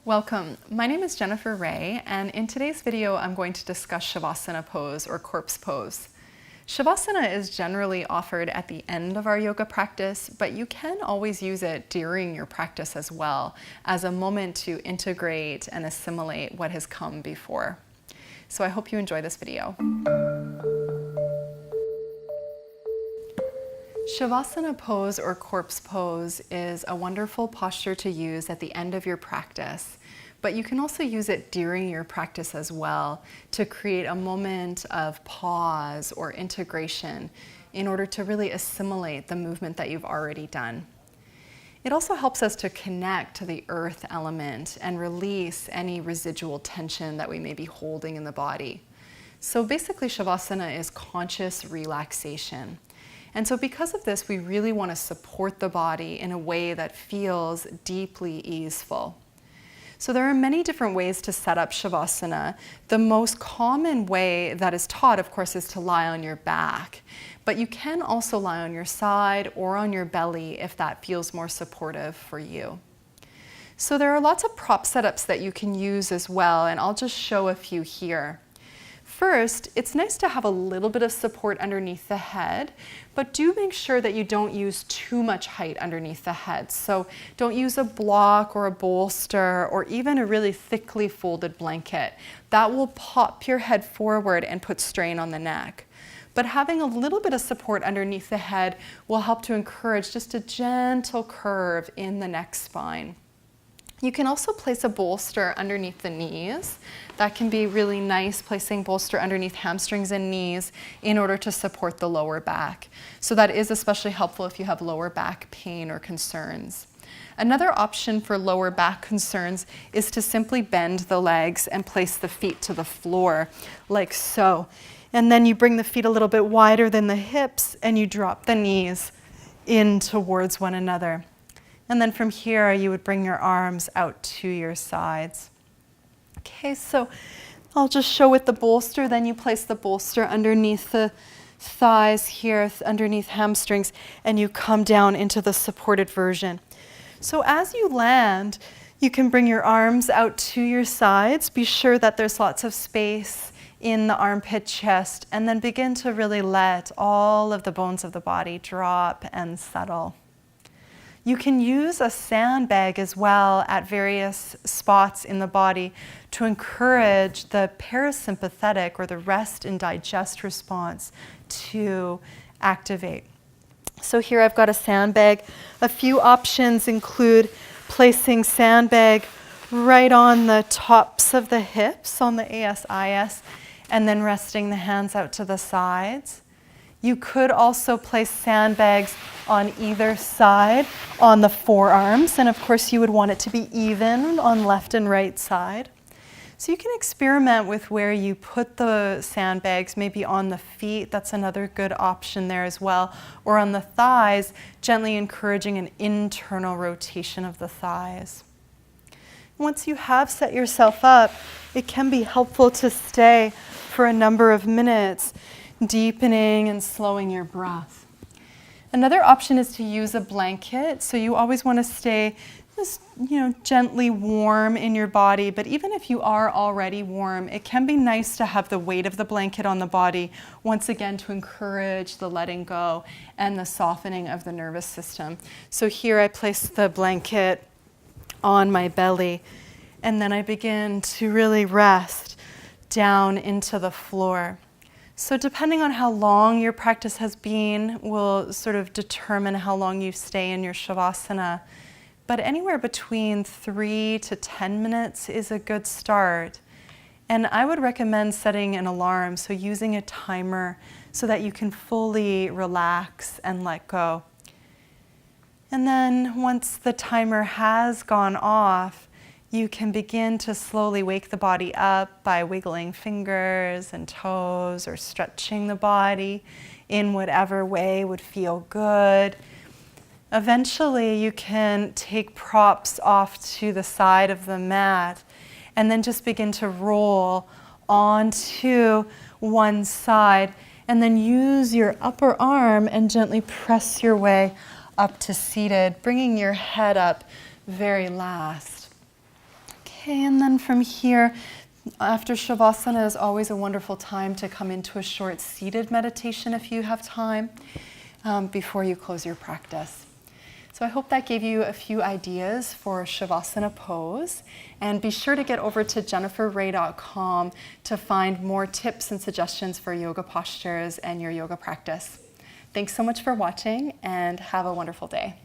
Welcome. My name is Jennifer Raye, and in today's video I'm going to discuss Shavasana pose or corpse pose. Shavasana is generally offered at the end of our yoga practice, but you can always use it during your practice as well as a moment to integrate and assimilate what has come before. So I hope you enjoy this video. Shavasana pose or corpse pose is a wonderful posture to use at the end of your practice, but you can also use it during your practice as well to create a moment of pause or integration in order to really assimilate the movement that you've already done. It also helps us to connect to the earth element and release any residual tension that we may be holding in the body. So basically, Shavasana is conscious relaxation. And so because of this, we really want to support the body in a way that feels deeply easeful. So there are many different ways to set up Shavasana. The most common way that is taught, of course, is to lie on your back. But you can also lie on your side or on your belly if that feels more supportive for you. So there are lots of prop setups that you can use as well, and I'll just show a few here. First, it's nice to have a little bit of support underneath the head, but do make sure that you don't use too much height underneath the head. So don't use a block or a bolster or even a really thickly folded blanket. That will pop your head forward and put strain on the neck. But having a little bit of support underneath the head will help to encourage just a gentle curve in the neck spine. You can also place a bolster underneath the knees. That can be really nice, placing bolster underneath hamstrings and knees in order to support the lower back. So that is especially helpful if you have lower back pain or concerns. Another option for lower back concerns is to simply bend the legs and place the feet to the floor, like so. And then you bring the feet a little bit wider than the hips and you drop the knees in towards one another. And then from here, you would bring your arms out to your sides. Okay, so I'll just show with the bolster. Then you place the bolster underneath the thighs here, underneath hamstrings, and you come down into the supported version. So as you land, you can bring your arms out to your sides. Be sure that there's lots of space in the armpit chest, and then begin to really let all of the bones of the body drop and settle. You can use a sandbag as well at various spots in the body to encourage the parasympathetic or the rest and digest response to activate. So here I've got a sandbag. A few options include placing sandbag right on the tops of the hips on the ASIS and then resting the hands out to the sides. You could also place sandbags on either side on the forearms, and of course you would want it to be even on left and right side. So you can experiment with where you put the sandbags, maybe on the feet, that's another good option there as well, or on the thighs, gently encouraging an internal rotation of the thighs. Once you have set yourself up, it can be helpful to stay for a number of minutes, deepening and slowing your breath. Another option is to use a blanket. So you always want to stay just, gently warm in your body. But even if you are already warm, it can be nice to have the weight of the blanket on the body, once again to encourage the letting go and the softening of the nervous system. So here I place the blanket on my belly, and then I begin to really rest down into the floor. So depending on how long your practice has been will sort of determine how long you stay in your Shavasana. But anywhere between 3 to 10 minutes is a good start. And I would recommend setting an alarm, so using a timer so that you can fully relax and let go. And then once the timer has gone off, you can begin to slowly wake the body up by wiggling fingers and toes or stretching the body in whatever way would feel good. Eventually, you can take props off to the side of the mat and then just begin to roll onto one side, and then use your upper arm and gently press your way up to seated, bringing your head up very last. Okay, and then from here, after Shavasana is always a wonderful time to come into a short seated meditation if you have time before you close your practice. So I hope that gave you a few ideas for Shavasana pose, and be sure to get over to jenniferraye.com to find more tips and suggestions for yoga postures and your yoga practice. Thanks so much for watching, and have a wonderful day.